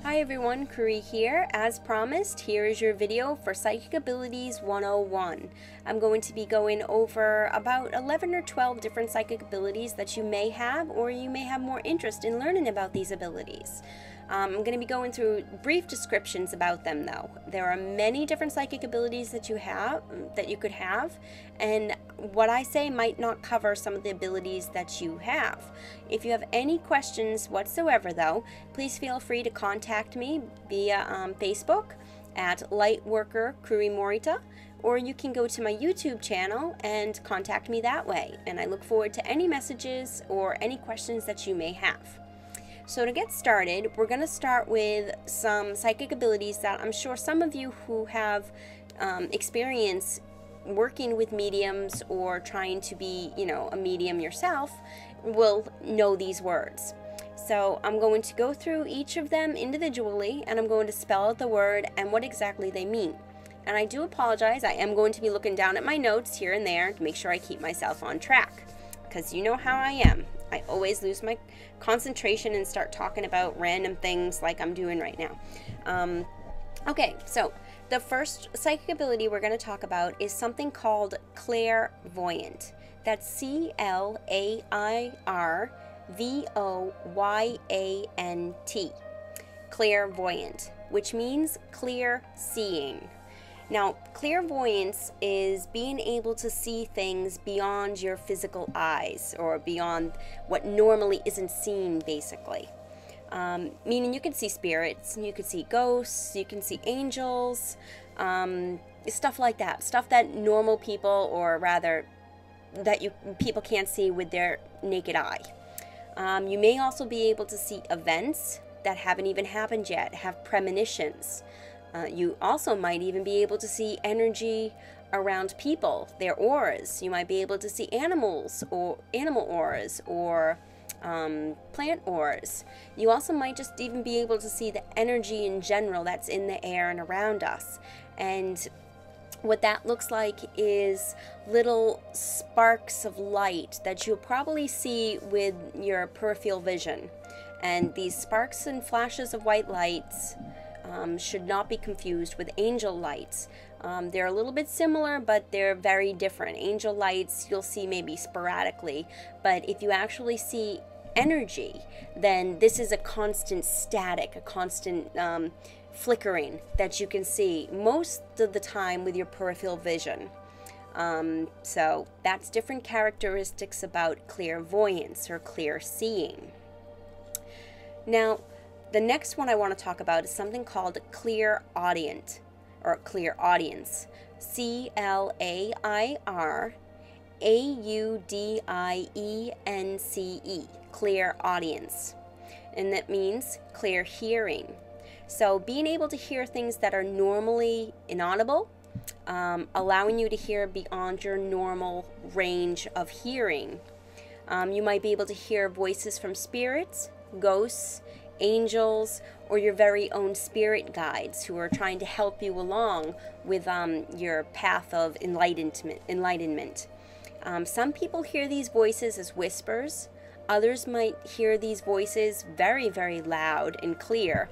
Hi everyone, Kuri here. As promised, here is your video for Psychic Abilities 101. I'm going to be going over about 11 or 12 different psychic abilities that you may have, or you may have more interest in learning about these abilities. I'm going to be going through brief descriptions about them though. There are many different psychic abilities that you could have, and what I say might not cover some of the abilities that you have. If you have any questions whatsoever though, please feel free to contact me via Facebook at Lightworker Kuri Morita, or you can go to my YouTube channel and contact me that way, and I look forward to any messages or any questions that you may have. So to get started, we're going to start with some psychic abilities that I'm sure some of you who have experience working with mediums or trying to be, a medium yourself will know these words. So I'm going to go through each of them individually, and I'm going to spell out the word and what exactly they mean. And I do apologize, I am going to be looking down at my notes here and there to make sure I keep myself on track, because you know how I am. I always lose my concentration and start talking about random things like I'm doing right now. Okay, so the first psychic ability we're going to talk about is something called clairvoyant. That's C-L-A-I-R-V-O-Y-A-N-T. Clairvoyant, which means clear seeing. Now, clairvoyance is being able to see things beyond your physical eyes, or beyond what normally isn't seen, basically. Meaning you can see spirits, you can see ghosts, you can see angels, stuff like that. Stuff that normal people, or rather, that people can't see with their naked eye. You may also be able to see events that haven't even happened yet, have premonitions. You also might even be able to see energy around people, their auras. You might be able to see animals, or animal auras, or plant auras. You also might just even be able to see the energy in general that's in the air and around us. And what that looks like is little sparks of light that you'll probably see with your peripheral vision. And these sparks and flashes of white lights should not be confused with angel lights. They're a little bit similar, but they're very different. Angel lights you'll see maybe sporadically, but if you actually see energy, then this is a constant static, a constant flickering that you can see most of the time with your peripheral vision. So that's different characteristics about clairvoyance, or clear seeing. Now, the next one I want to talk about is something called clairaudient, or clairaudience. C-L-A-I-R-A-U-D-I-E-N-C-E, clairaudience. And that means clear hearing. So being able to hear things that are normally inaudible, allowing you to hear beyond your normal range of hearing. You might be able to hear voices from spirits, ghosts, angels, or your very own spirit guides who are trying to help you along with your path of enlightenment. Some people hear these voices as whispers. Others might hear these voices very, very loud and clear.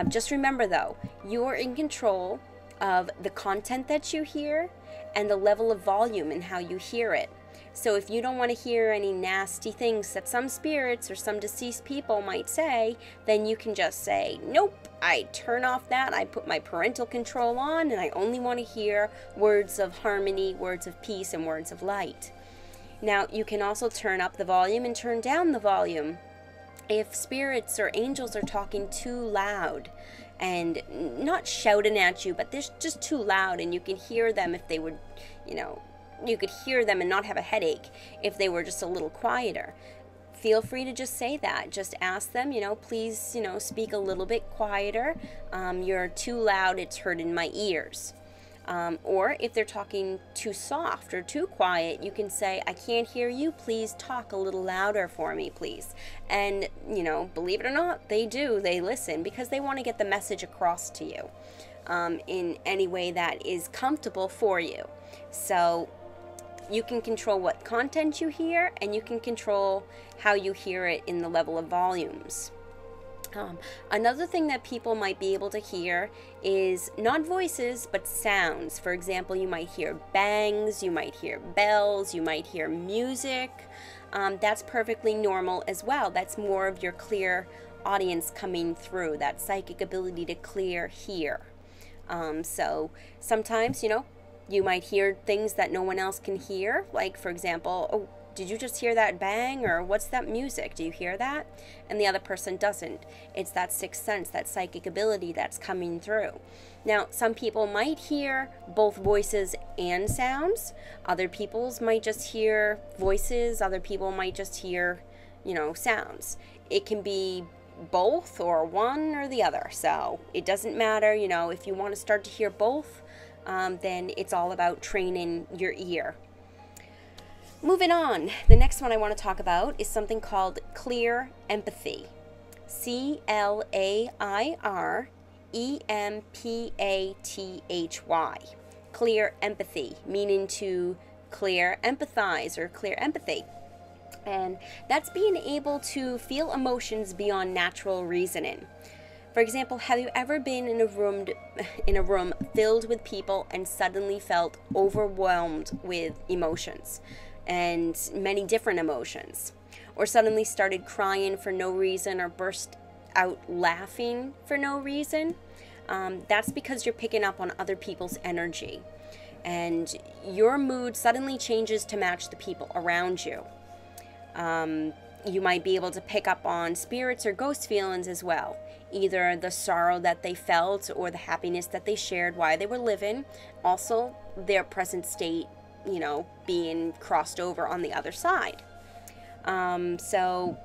Just remember though, you're in control of the content that you hear and the level of volume and how you hear it. So if you don't want to hear any nasty things that some spirits or some deceased people might say, then you can just say, nope, I turn off that, I put my parental control on, and I only want to hear words of harmony, words of peace, and words of light. Now, you can also turn up the volume and turn down the volume. If spirits or angels are talking too loud, and not shouting at you, but they're just too loud, and you can hear them if they would, you could hear them and not have a headache if they were just a little quieter. Feel free to just say that. Just ask them, please, speak a little bit quieter. You're too loud, it's hurting my ears. Or if they're talking too soft or too quiet, you can say, I can't hear you, please talk a little louder for me, please. And, believe it or not, they do. They listen because they want to get the message across to you in any way that is comfortable for you. So you can control what content you hear, and you can control how you hear it in the level of volumes. Another thing that people might be able to hear is not voices, but sounds. For example, you might hear bangs, you might hear bells, you might hear music. That's perfectly normal as well. That's more of your clear audience coming through, that psychic ability to clear hear. So sometimes, you might hear things that no one else can hear. Like, for example, oh, did you just hear that bang? Or what's that music? Do you hear that? And the other person doesn't. It's that sixth sense, that psychic ability that's coming through. Now, some people might hear both voices and sounds. Other people's might just hear voices. Other people might just hear, sounds. It can be both or one or the other. So it doesn't matter, if you want to start to hear both, then it's all about training your ear. Moving on, the next one I want to talk about is something called clear empathy. CLAIREMPATHY. Clear empathy, meaning to clear empathize or clear empathy. And that's being able to feel emotions beyond natural reasoning. For example, have you ever been in a room filled with people and suddenly felt overwhelmed with emotions? And many different emotions, or suddenly started crying for no reason or burst out laughing for no reason? That's because you're picking up on other people's energy, and your mood suddenly changes to match the people around you. You might be able to pick up on spirits or ghost feelings as well, either the sorrow that they felt or the happiness that they shared while they were living, also their present state, being crossed over on the other side. So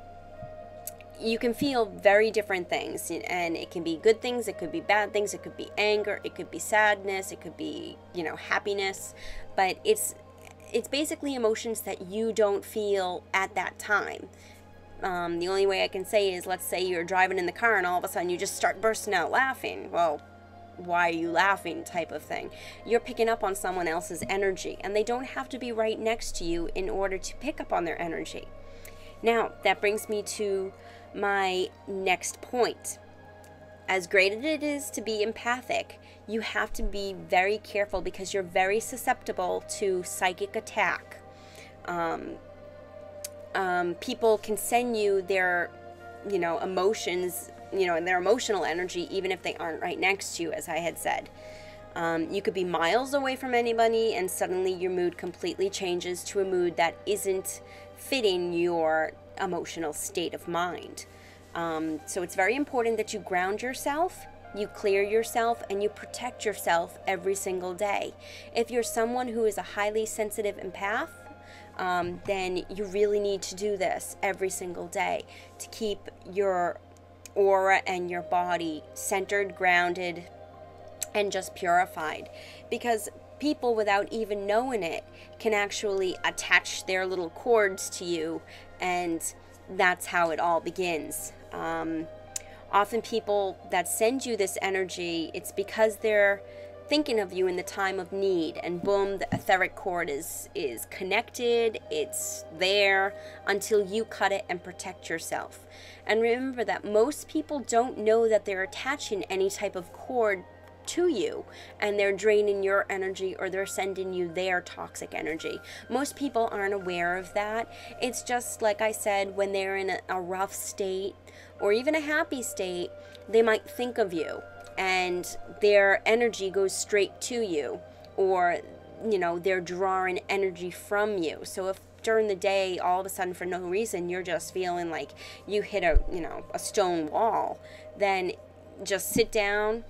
you can feel very different things, and it can be good things, it could be bad things, it could be anger, it could be sadness, it could be, happiness, but it's basically emotions that you don't feel at that time. The only way I can say is, let's say you're driving in the car and all of a sudden you just start bursting out laughing. Well, why are you laughing type of thing. You're picking up on someone else's energy, and they don't have to be right next to you in order to pick up on their energy. Now, that brings me to my next point. As great as it is to be empathic, you have to be very careful because you're very susceptible to psychic attack. People can send you their, emotions, and their emotional energy, even if they aren't right next to you, as I had said. You could be miles away from anybody, and suddenly your mood completely changes to a mood that isn't fitting your emotional state of mind. So it's very important that you ground yourself, you clear yourself, and you protect yourself every single day. If you're someone who is a highly sensitive empath, then you really need to do this every single day to keep your aura and your body centered, grounded, and just purified. Because people, without even knowing it, can actually attach their little cords to you, and that's how it all begins. Often people that send you this energy, it's because they're thinking of you in the time of need, and boom, the etheric cord is connected, it's there until you cut it and protect yourself. And remember that most people don't know that they're attaching any type of cord to you, and they're draining your energy, or they're sending you their toxic energy. Most people aren't aware of that. It's just like I said, when they're in a rough state or even a happy state, they might think of you and their energy goes straight to you, or they're drawing energy from you. So if during the day all of a sudden for no reason you're just feeling like you hit a stone wall, then just sit down,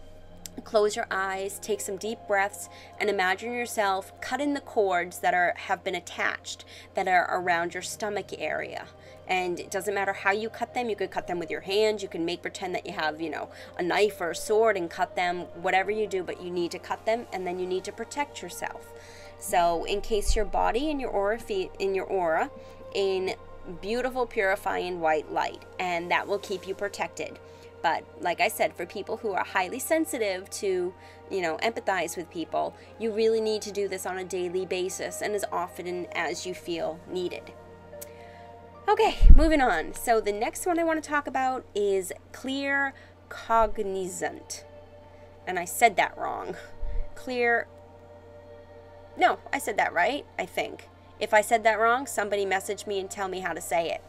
close your eyes, take some deep breaths, and imagine yourself cutting the cords that have been attached, that are around your stomach area. And it doesn't matter how you cut them. You could cut them with your hands. You can pretend that you have, a knife or a sword and cut them, whatever you do, but you need to cut them, and then you need to protect yourself. So encase your body and your aura in beautiful, purifying white light, and that will keep you protected. But like I said, for people who are highly sensitive to, empathize with people, you really need to do this on a daily basis and as often as you feel needed. Okay, moving on. So the next one I want to talk about is clear cognizant. And I said that wrong. Clear. No, I said that right, I think. If I said that wrong, somebody message me and tell me how to say it.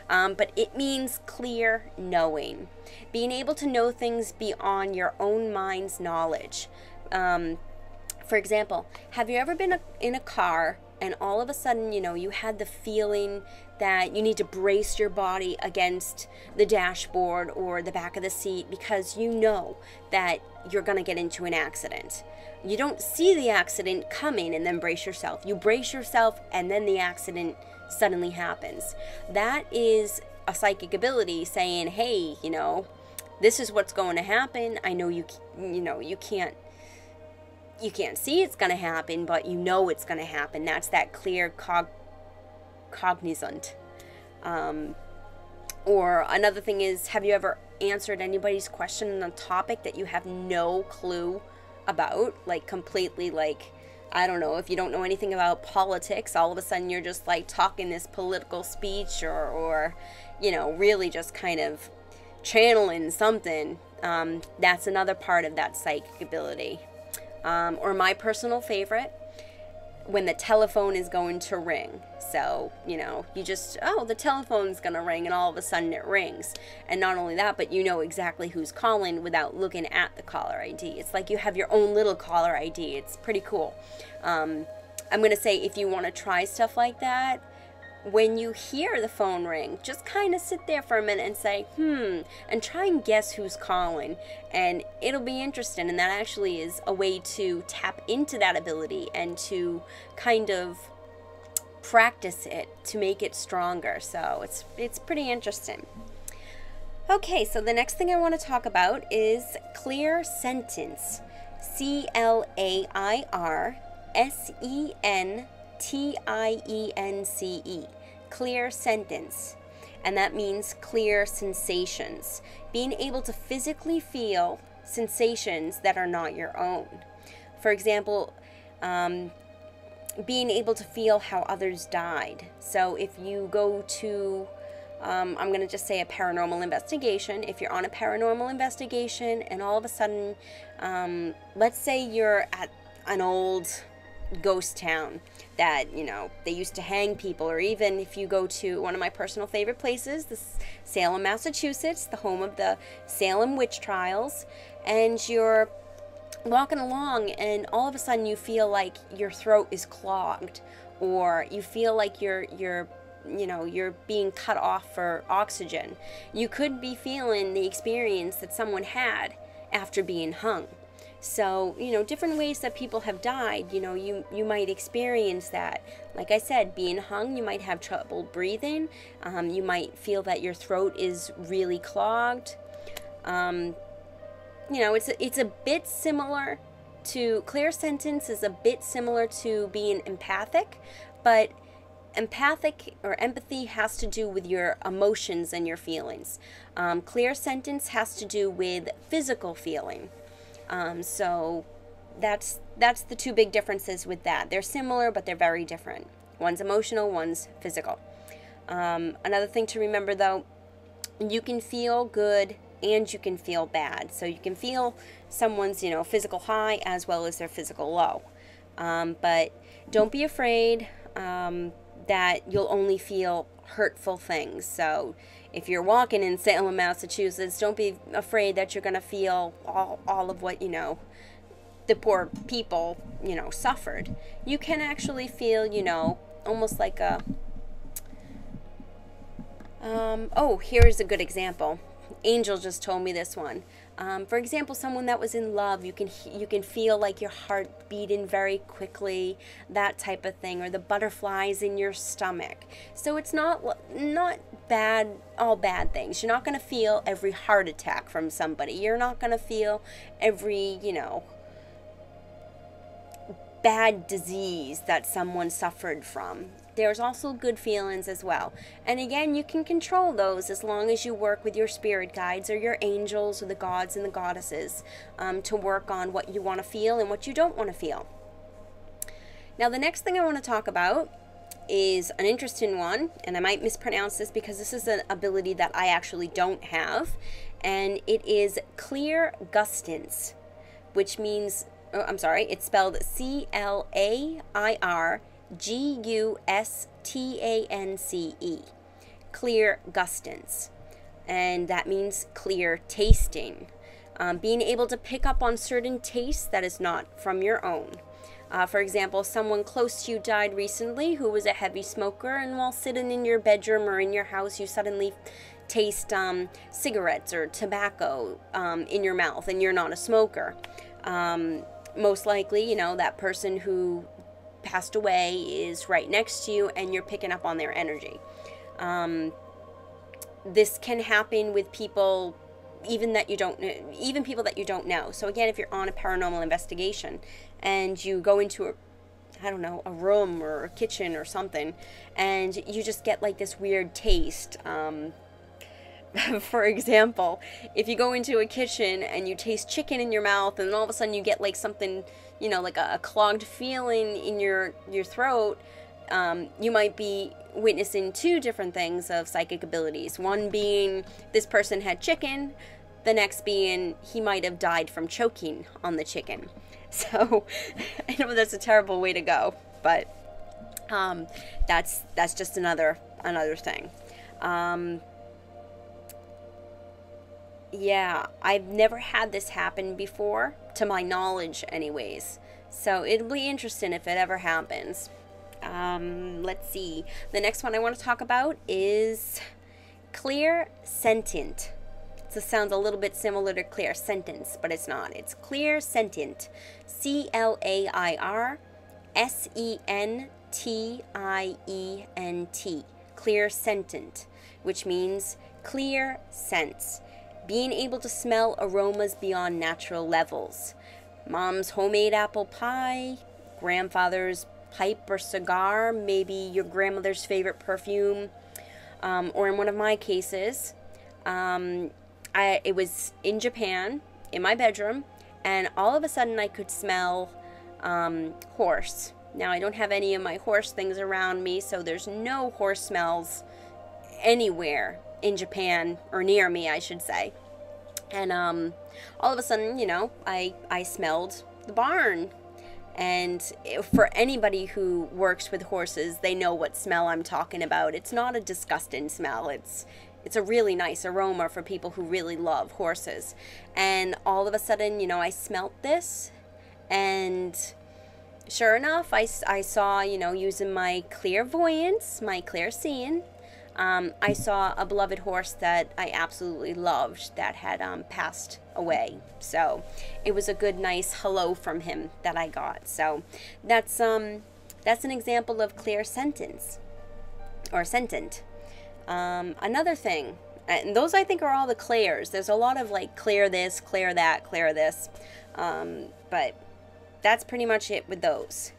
But it means clear knowing. Being able to know things beyond your own mind's knowledge. For example, have you ever been in a car and all of a sudden, you know, you had the feeling that you need to brace your body against the dashboard or the back of the seat because you know that you're going to get into an accident. You don't see the accident coming and then brace yourself. You brace yourself and then the accident suddenly happens. That is a psychic ability saying, hey, you know, this is what's going to happen. I know you can't see it's going to happen, but you know it's going to happen. That's that clear cognizant. Or another thing is, have you ever answered anybody's question on a topic that you have no clue about? Like completely, like, I don't know, if you don't know anything about politics, all of a sudden you're just like talking this political speech or you know, really just kind of channeling something. That's another part of that psychic ability. Or my personal favorite, when the telephone is going to ring. So, you know, you just, oh, the telephone's going to ring, and all of a sudden it rings. And not only that, but you know exactly who's calling without looking at the caller ID. It's like you have your own little caller ID. It's pretty cool. I'm going to say, if you want to try stuff like that, when you hear the phone ring, just kind of sit there for a minute and say, and try and guess who's calling. And it'll be interesting. And that actually is a way to tap into that ability and to kind of practice it to make it stronger. So it's pretty interesting. Okay, so the next thing I want to talk about is clear sentence. CLAIRSENTIENCE. Clear sentence. And that means clear sensations. Being able to physically feel sensations that are not your own. For example, being able to feel how others died. So if you go to, I'm going to just say a paranormal investigation. If you're on a paranormal investigation and all of a sudden, let's say you're at an old ghost town that, you know, they used to hang people, or even if you go to one of my personal favorite places, Salem, Massachusetts, the home of the Salem witch trials, and you're walking along and all of a sudden you feel like your throat is clogged, or you feel like you're being cut off for oxygen. You could be feeling the experience that someone had after being hung. So, you know, different ways that people have died, you know, you might experience that. Like I said, being hung, you might have trouble breathing. You might feel that your throat is really clogged. You know, it's a bit similar to, clear sentence is a bit similar to being empathic, but empathic or empathy has to do with your emotions and your feelings. Clear sentence has to do with physical feeling. So that's the two big differences with that. They're similar, but they're very different. One's emotional, one's physical. Another thing to remember, though, you can feel good and you can feel bad. So you can feel someone's, you know, physical high as well as their physical low. But don't be afraid that you'll only feel hurtful things. So if you're walking in Salem, Massachusetts, don't be afraid that you're going to feel all of what, you know, the poor people, you know, suffered. You can actually feel, you know, almost like a, oh, here's a good example. Angel just told me this one. For example, someone that was in love, you can feel like your heart beating very quickly, that type of thing, or the butterflies in your stomach. So it's not bad, all bad things. You're not going to feel every heart attack from somebody. You're not going to feel every, you know, bad disease that someone suffered from. There's also good feelings as well. And again, you can control those as long as you work with your spirit guides or your angels or the gods and the goddesses to work on what you want to feel and what you don't want to feel. Now, the next thing I want to talk about is an interesting one, and I might mispronounce this because this is an ability that I actually don't have, and it is clear gustance, which means, oh, I'm sorry, it's spelled Clairgustance, clear gustance, and that means clear tasting. Being able to pick up on certain tastes that is not from your own. For example, someone close to you died recently who was a heavy smoker, and while sitting in your bedroom or in your house, you suddenly taste cigarettes or tobacco in your mouth, and you're not a smoker. Most likely, you know, that person who passed away is right next to you, and you're picking up on their energy. This can happen with people even people that you don't know. So again, if you're on a paranormal investigation and you go into a room or a kitchen or something, and you just get like this weird taste. For example, if you go into a kitchen and you taste chicken in your mouth, and all of a sudden you get like something, you know, like a clogged feeling in your throat, you might be witnessing two different things of psychic abilities. One being this person had chicken, the next being he might have died from choking on the chicken. So I know that's a terrible way to go, but that's just another thing. Yeah, I've never had this happen before, to my knowledge anyways. So it'll be interesting if it ever happens. Let's see. The next one I want to talk about is clear sentient. So it sounds a little bit similar to clear sentence, but it's not. It's clear sentient. CLAIRSENTIENT. Clear sentient, which means clear sense. Being able to smell aromas beyond natural levels. Mom's homemade apple pie, grandfather's pipe or cigar, maybe your grandmother's favorite perfume, or in one of my cases, it was in Japan, in my bedroom, and all of a sudden I could smell horse. Now, I don't have any of my horse things around me, so there's no horse smells anywhere in Japan, or near me, I should say. And all of a sudden, you know, I smelled the barn. And for anybody who works with horses, they know what smell I'm talking about. It's not a disgusting smell. It's a really nice aroma for people who really love horses. And all of a sudden, you know, I smelt this, and sure enough, I saw, you know, using my clairvoyance, my clairseeing, I saw a beloved horse that I absolutely loved that had passed away. So it was a good, nice hello from him that I got. So that's an example of clear sentence, or sentient. Another thing, and those I think are all the clairs. There's a lot of like clear this, clear that, clear this, but that's pretty much it with those.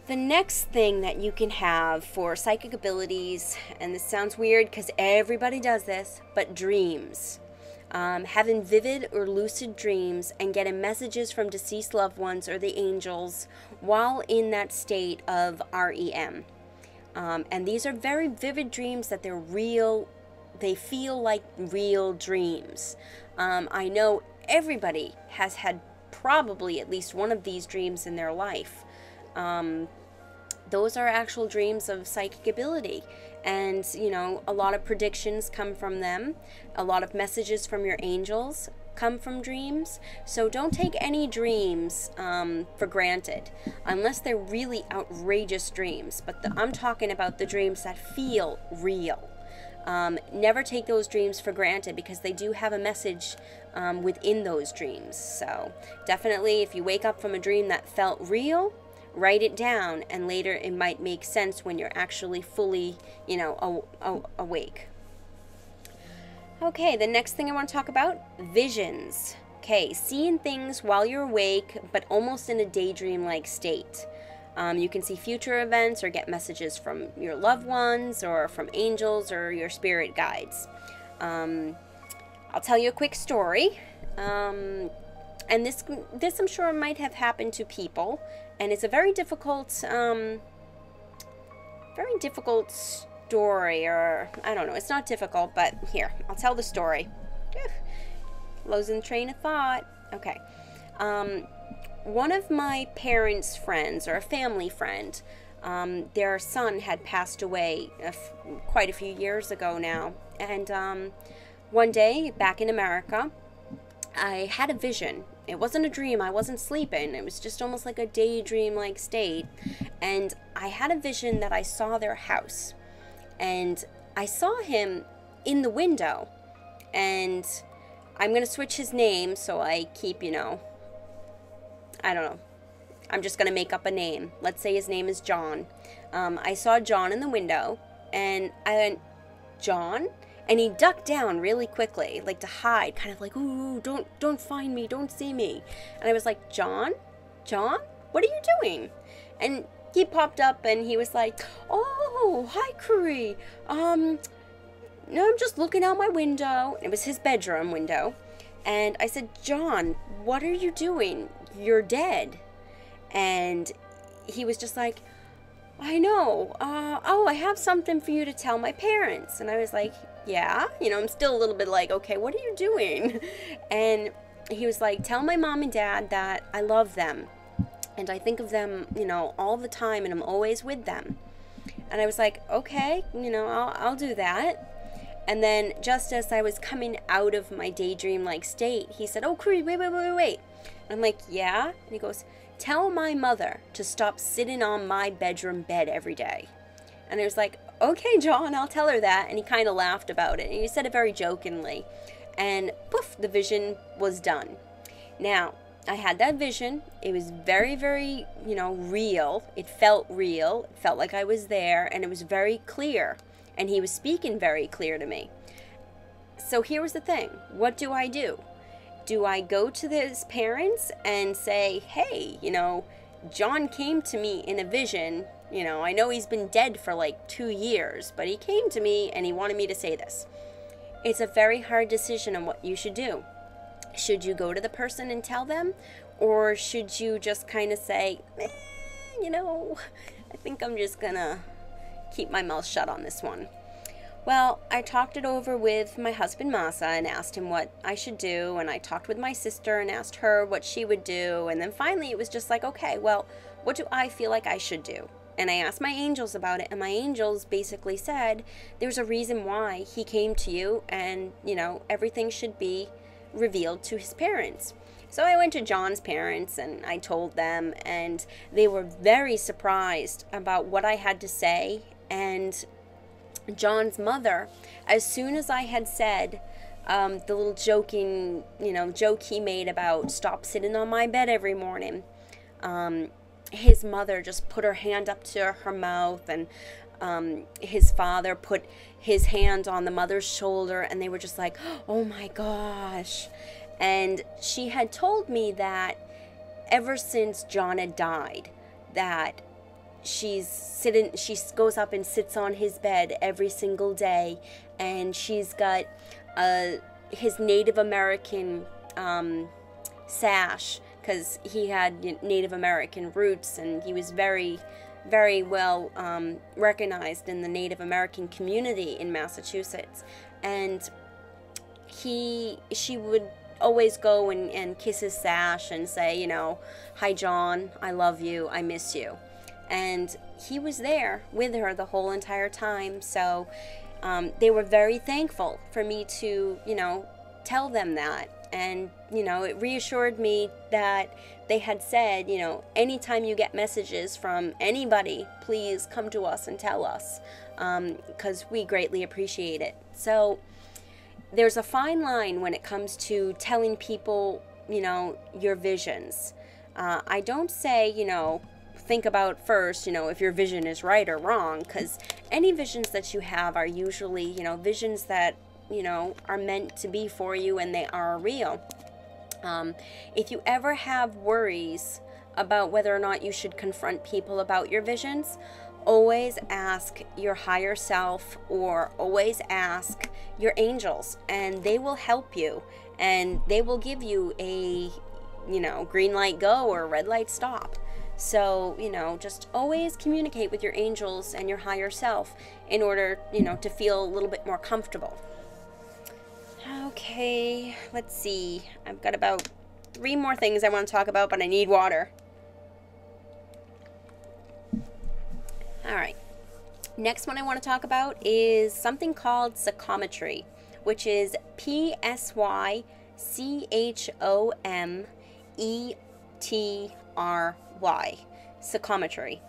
The next thing that you can have for psychic abilities, and this sounds weird because everybody does this, but dreams. Having vivid or lucid dreams and getting messages from deceased loved ones or the angels while in that state of REM. And these are very vivid dreams that they're real, they feel like real dreams. I know everybody has had probably at least one of these dreams in their life. Those are actual dreams of psychic ability, and you know, a lot of predictions come from them. A lot of messages from your angels come from dreams. So don't take any dreams for granted unless they're really outrageous dreams, but I'm talking about the dreams that feel real. Never take those dreams for granted, because they do have a message within those dreams. So definitely, if you wake up from a dream that felt real, write it down, and later it might make sense when you're actually fully, you know, awake. Okay, the next thing I want to talk about, visions. Okay, seeing things while you're awake, but almost in a daydream-like state. You can see future events or get messages from your loved ones or from angels or your spirit guides. I'll tell you a quick story. And this I'm sure might have happened to people, and it's a very difficult very difficult story, or I don't know, it's not difficult, but here, I'll tell the story. Losing train of thought. Okay. One of my parents' friends, or a family friend, their son had passed away quite a few years ago now. And one day, back in America, I had a vision. It wasn't a dream. I wasn't sleeping. It was just almost like a daydream-like state. And I had a vision that I saw their house. And I saw him in the window. And I'm going to switch his name so I keep, I don't know. I'm just going to make up a name. Let's say his name is John. I saw John in the window, and I went, John? And he ducked down really quickly, like to hide, kind of like, ooh, don't find me, don't see me. And I was like, John? John? What are you doing? And he popped up, and he was like, oh, hi, Curry. No, I'm just looking out my window. It was his bedroom window. And I said, John, what are you doing? You're dead. And he was just like, I know. I have something for you to tell my parents. And I was like, yeah. I'm still a little bit like, okay, what are you doing? And he was like, tell my mom and dad that I love them. And I think of them, all the time, and I'm always with them. And I was like, okay, I'll do that. And then just as I was coming out of my daydream-like state, he said, oh, Cree, wait. And I'm like, yeah? And he goes, tell my mother to stop sitting on my bedroom bed every day. And I was like, okay, John, I'll tell her that. And he kind of laughed about it. And he said it very jokingly. And poof, the vision was done. Now, I had that vision. It was very, very, real. It felt real. It felt like I was there. And it was very clear. And he was speaking very clear to me. So here was the thing. What do I do? Do I go to his parents and say, hey, John came to me in a vision. I know he's been dead for like 2 years, but he came to me and he wanted me to say this. It's a very hard decision on what you should do. Should you go to the person and tell them? Or should you just kind of say, I think I'm just gonna keep my mouth shut on this one. Well, I talked it over with my husband Masa and asked him what I should do, and I talked with my sister and asked her what she would do, and then finally it was just like, okay, well, what do I feel like I should do? And I asked my angels about it, and my angels basically said there's a reason why he came to you, and everything should be revealed to his parents. So I went to John's parents and I told them, and they were very surprised about what I had to say. And John's mother, as soon as I had said the little joke he made about stop sitting on my bed every morning, his mother just put her hand up to her mouth, and his father put his hand on the mother's shoulder, and they were just like, oh my gosh. And she had told me that ever since John had died, that she goes up and sits on his bed every single day, and she's got his Native American sash, because he had Native American roots, and he was very, very well recognized in the Native American community in Massachusetts. And she would always go and kiss his sash and say, hi John, I love you, I miss you. And he was there with her the whole entire time. So they were very thankful for me to, tell them that. And, it reassured me that they had said, anytime you get messages from anybody, please come to us and tell us, because we greatly appreciate it. So there's a fine line when it comes to telling people, your visions. I don't say, think about first, if your vision is right or wrong, because any visions that you have are usually, visions that, are meant to be for you, and they are real. If you ever have worries about whether or not you should confront people about your visions, always ask your higher self, or always ask your angels, and they will help you, and they will give you a, green light go or red light stop. So, you know, just always communicate with your angels and your higher self in order, you know, to feel a little bit more comfortable. Okay, let's see. I've got about 3 more things I want to talk about, but I need water. All right. Next one I want to talk about is something called psychometry, which is psychometry. Psychometry.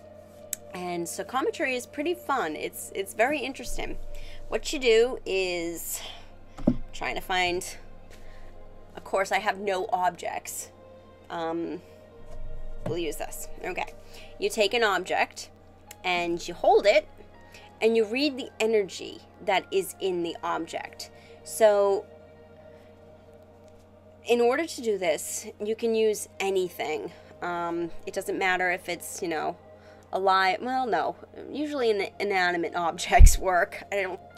And psychometry is pretty fun. It's very interesting. What you do is, I'm trying to find, of course I have no objects. We'll use this. Okay. You take an object and you hold it and you read the energy that is in the object. So in order to do this, you can use anything. It doesn't matter if it's, you know, alive. Well, no. Usually inanimate objects work.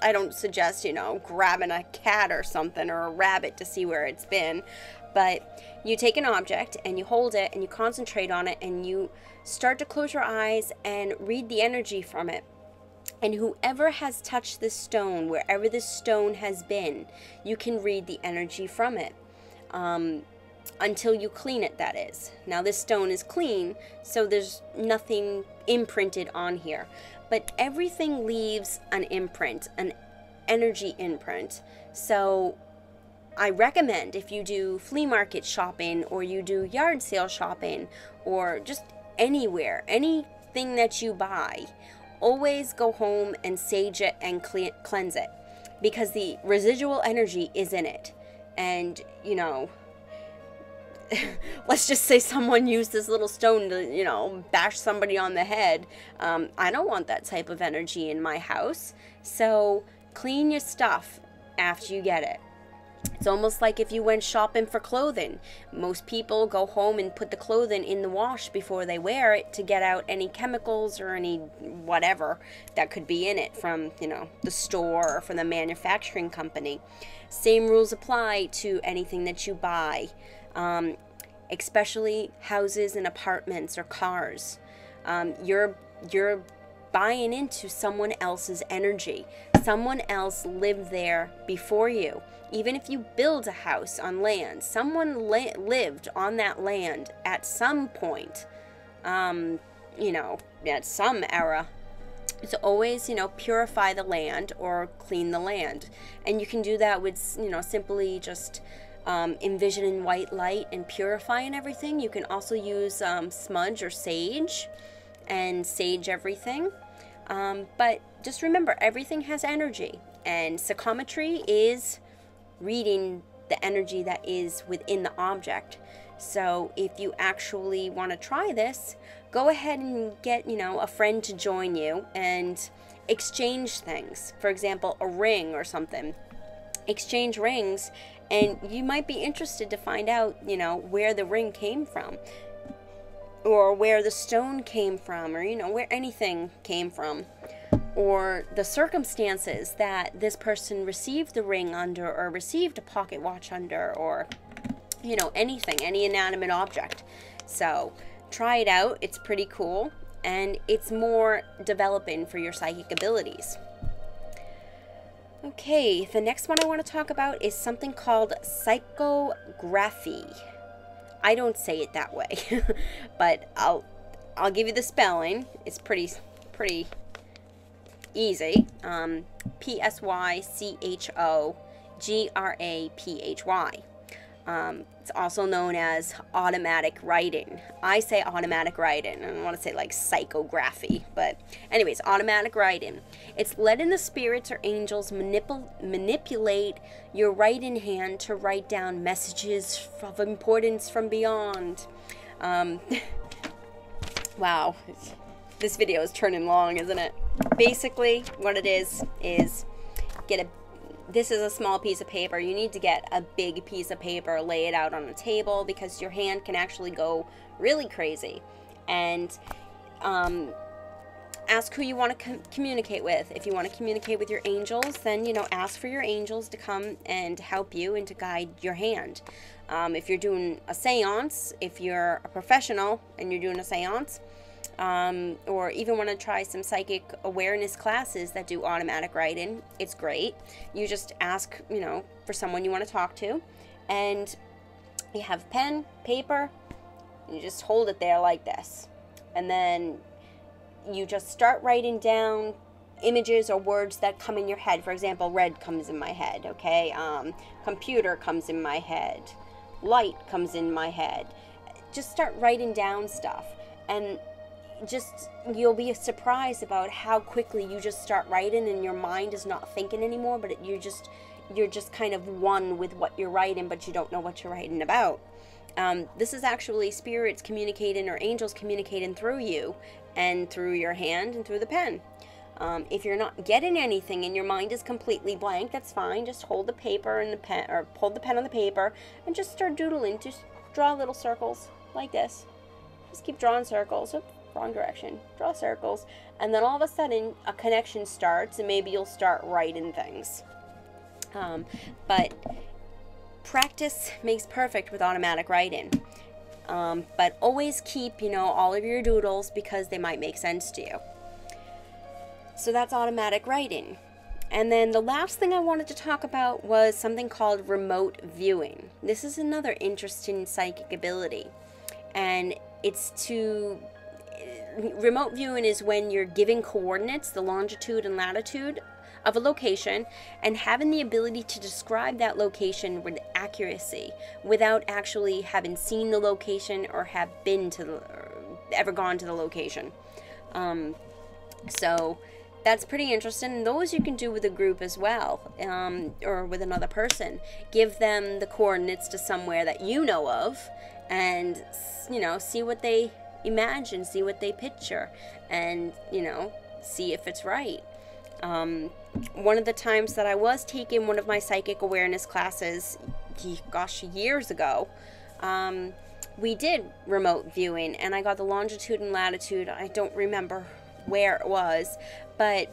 I don't suggest, you know, grabbing a cat or something or a rabbit to see where it's been. But you take an object and you hold it and you concentrate on it and you start to close your eyes and read the energy from it. And whoever has touched this stone, wherever this stone has been, you can read the energy from it. Until you clean it, that is. Now this stone is clean, so there's nothing imprinted on here. But everything leaves an imprint, an energy imprint. So I recommend, if you do flea market shopping or you do yard sale shopping or just anywhere, anything that you buy, always go home and sage it and cleanse it, because the residual energy is in it. And, you know, let's just say someone used this little stone to, you know, bash somebody on the head. I don't want that type of energy in my house. So clean your stuff after you get it. It's almost like if you went shopping for clothing. Most people go home and put the clothing in the wash before they wear it to get out any chemicals or any whatever that could be in it from, you know, the store or from the manufacturing company. Same rules apply to anything that you buy, especially houses and apartments or cars. You're buying into someone else's energy. Someone else lived there before you. Even if you build a house on land, someone lived on that land at some point, you know, at some era. So always, you know, purify the land or clean the land. And you can do that with, you know, simply just envisioning white light and purifying everything. You can also use smudge or sage and sage everything. But just remember, everything has energy. And psychometry is reading the energy that is within the object. So if you actually want to try this, go ahead and get, you know, a friend to join you and exchange things. For example, a ring or something. Exchange rings, and you might be interested to find out, you know, where the ring came from, or where the stone came from, or, you know, where anything came from, or the circumstances that this person received the ring under, or received a pocket watch under, or, you know, anything, any inanimate object. So try it out. It's pretty cool, and it's more developing for your psychic abilities. Okay, the next one I want to talk about is something called psychography. I don't say it that way, but I'll give you the spelling. It's pretty easy. psychography. It's also known as automatic writing. I say automatic writing. I don't want to say like psychography, but anyways, automatic writing. It's letting the spirits or angels manipulate your writing hand to write down messages of importance from beyond. Wow, this video is turning long, isn't it? Basically, what it is this is a small piece of paper. You need to get a big piece of paper, lay it out on a table, because your hand can actually go really crazy. And ask who you want to communicate with. If you want to communicate with your angels, then, you know, ask for your angels to come and help you and to guide your hand. If you're doing a seance, if you're a professional and you're doing a seance, or even want to try some psychic awareness classes that do automatic writing, it's great. You just ask, you know, for someone you want to talk to, and you have pen, paper, and you just hold it there like this. And then you just start writing down images or words that come in your head. For example, red comes in my head, okay? Computer comes in my head. Light comes in my head. Just start writing down stuff, and just, you'll be surprised about how quickly you just start writing and your mind is not thinking anymore, but you're just kind of one with what you're writing, but you don't know what you're writing about. This is actually spirits communicating, or angels communicating through you and through your hand and through the pen. If you're not getting anything and your mind is completely blank, that's fine. Just hold the paper and the pen, or hold the pen on the paper and just start doodling. Just draw little circles like this. Just keep drawing circles. Oops, wrong direction. Draw circles, and then all of a sudden a connection starts, and maybe you'll start writing things. But practice makes perfect with automatic writing. But always keep, you know, all of your doodles, because they might make sense to you. So that's automatic writing. And then the last thing I wanted to talk about was something called remote viewing. This is another interesting psychic ability. And remote viewing is when you're giving coordinates, the longitude and latitude of a location, and having the ability to describe that location with accuracy without actually having seen the location or have been to or ever gone to the location. So that's pretty interesting. And those you can do with a group as well, or with another person. Give them the coordinates to somewhere that you know of, and, you know, see what they imagine, see what they picture, and, you know, see if it's right. One of the times that I was taking one of my psychic awareness classes, gosh, years ago, we did remote viewing, and I got the longitude and latitude. I don't remember where it was, but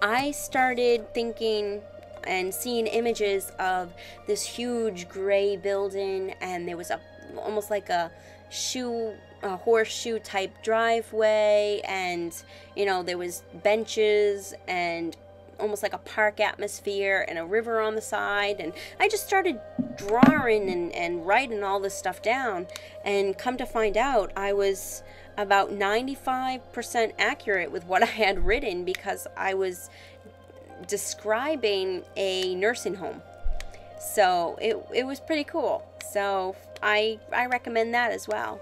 I started thinking and seeing images of this huge gray building, and there was almost like a horseshoe type driveway, and, you know, there was benches and almost like a park atmosphere and a river on the side. And I just started drawing and writing all this stuff down, and come to find out I was about 95% accurate with what I had written, because I was describing a nursing home. So it was pretty cool. So I recommend that as well.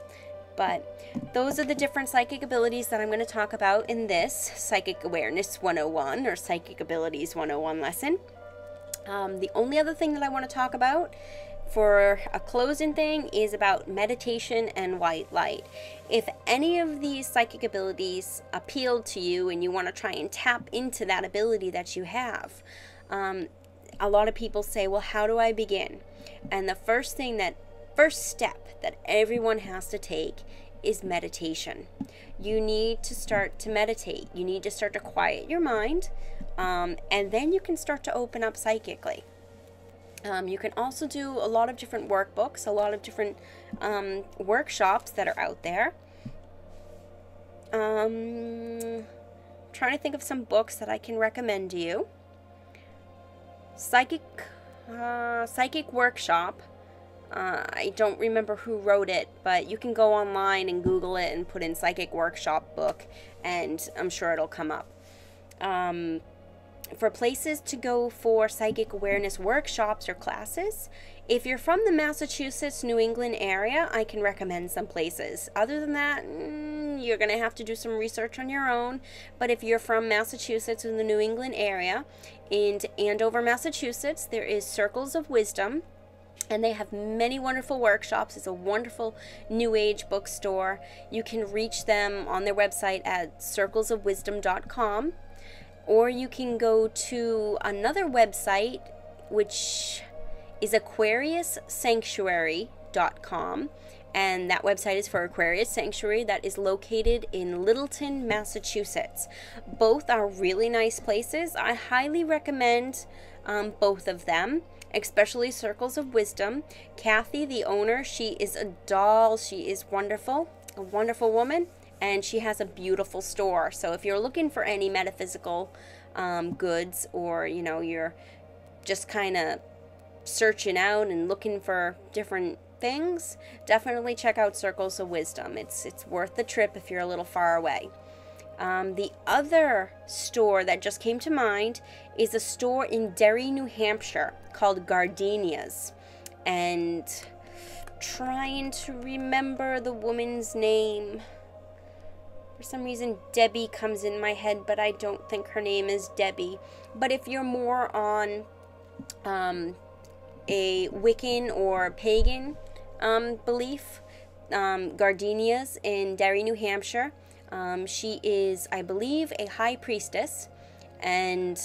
But those are the different psychic abilities that I'm going to talk about in this Psychic Awareness 101 or Psychic Abilities 101 lesson. The only other thing that I want to talk about for a closing thing is about meditation and white light. If any of these psychic abilities appealed to you and you want to try and tap into that ability that you have, a lot of people say, well, how do I begin? And the first step that everyone has to take is meditation. You need to start to meditate. You need to start to quiet your mind, and then you can start to open up psychically. You can also do a lot of different workbooks, a lot of different workshops that are out there. Trying to think of some books that I can recommend to you. Psychic Workshop. I don't remember who wrote it, but you can go online and Google it and put in Psychic Workshop book, and I'm sure it'll come up. For places to go for psychic awareness workshops or classes, if you're from the Massachusetts, New England area, I can recommend some places. Other than that, you're going to have to do some research on your own. But if you're from Massachusetts in the New England area, in Andover, Massachusetts, there is Circles of Wisdom, and they have many wonderful workshops. It's a wonderful New Age bookstore. You can reach them on their website at circlesofwisdom.com. Or you can go to another website, which is AquariusSanctuary.com, and that website is for Aquarius Sanctuary that is located in Littleton, Massachusetts. Both are really nice places. I highly recommend both of them, especially Circles of Wisdom. Kathy, the owner, she is a doll. She is wonderful, a wonderful woman, and she has a beautiful store. So if you're looking for any metaphysical goods, or you're just kind of searching out and looking for different things, definitely check out Circles of Wisdom. It's worth the trip if you're a little far away. The other store that just came to mind is a store in Derry, New Hampshire called Gardenia's, and trying to remember the woman's name. For some reason Debbie comes in my head, but I don't think her name is Debbie. But if you're more on a Wiccan or pagan belief, Gardenia's in Derry, New Hampshire. She is, I believe, a high priestess, and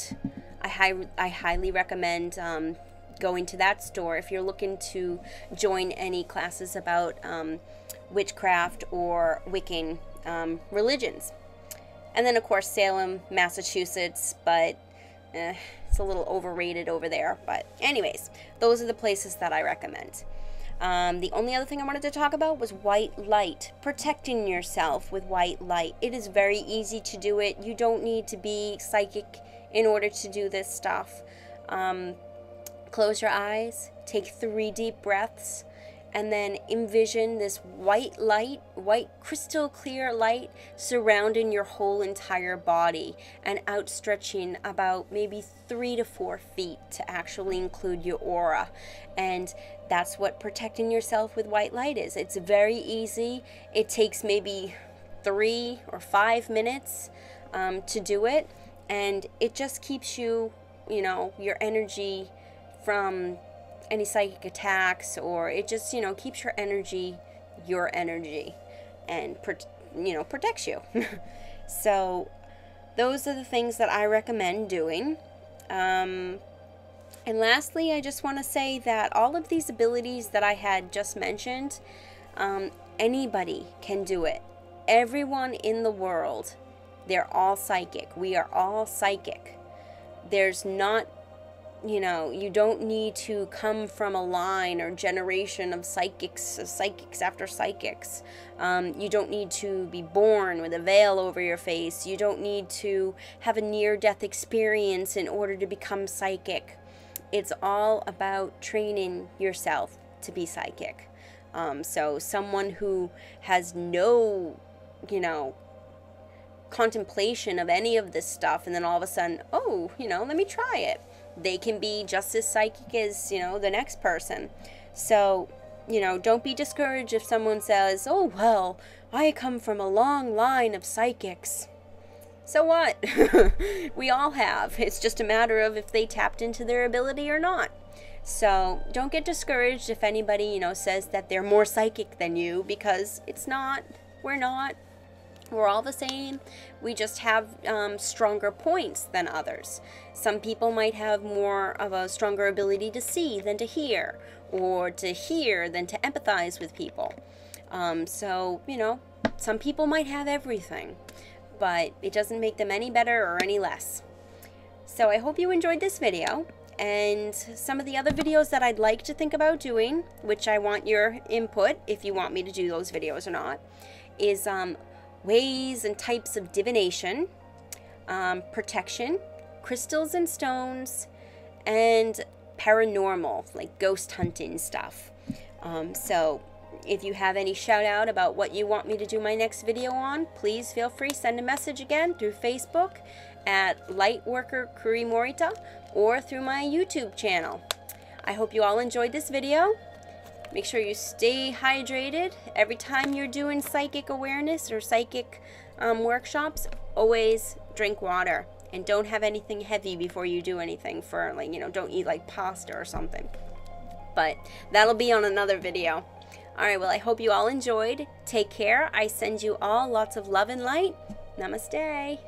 I highly recommend going to that store if you're looking to join any classes about witchcraft or Wiccan religions. And then, of course, Salem, Massachusetts, but it's a little overrated over there. But anyways, those are the places that I recommend. The only other thing I wanted to talk about was white light, protecting yourself with white light. It is very easy to do it. You don't need to be psychic in order to do this stuff. Close your eyes, take 3 deep breaths, and then envision this white light, white crystal clear light surrounding your whole entire body and outstretching about maybe 3 to 4 feet to actually include your aura. And that's what protecting yourself with white light is. It's very easy. It takes maybe 3 or 5 minutes to do it, and it just keeps you, your energy from any psychic attacks, or it just, keeps your energy, and, protects you. So those are the things that I recommend doing. And lastly, I just want to say that all of these abilities that I had just mentioned, anybody can do it. Everyone in the world, they're all psychic. We are all psychic. There's not, you don't need to come from a line or generation of psychics after psychics. You don't need to be born with a veil over your face. You don't need to have a near-death experience in order to become psychic. It's all about training yourself to be psychic. So someone who has no, contemplation of any of this stuff, and then all of a sudden, oh, let me try it. They can be just as psychic as, the next person. So, don't be discouraged if someone says, oh, well, I come from a long line of psychics. So what? We all have. It's just a matter of if they tapped into their ability or not. So don't get discouraged if anybody, says that they're more psychic than you, because it's not. We're not. We're all the same. We just have stronger points than others. Some people might have more of a stronger ability to see than to hear, or to hear than to empathize with people. So, some people might have everything, but it doesn't make them any better or any less. So I hope you enjoyed this video, and some of the other videos that I'd like to think about doing, which I want your input if you want me to do those videos or not, is ways and types of divination, protection, crystals and stones, and paranormal, like ghost hunting stuff. So if you have any shout out about what you want me to do my next video on, please feel free, send a message again through Facebook at Lightworker Kuri Morita, or through my YouTube channel. I hope you all enjoyed this video. Make sure you stay hydrated. Every time you're doing psychic awareness or psychic workshops, always drink water. And don't have anything heavy before you do anything, for don't eat like pasta or something. But that'll be on another video. Alright, well, I hope you all enjoyed. Take care. I send you all lots of love and light. Namaste.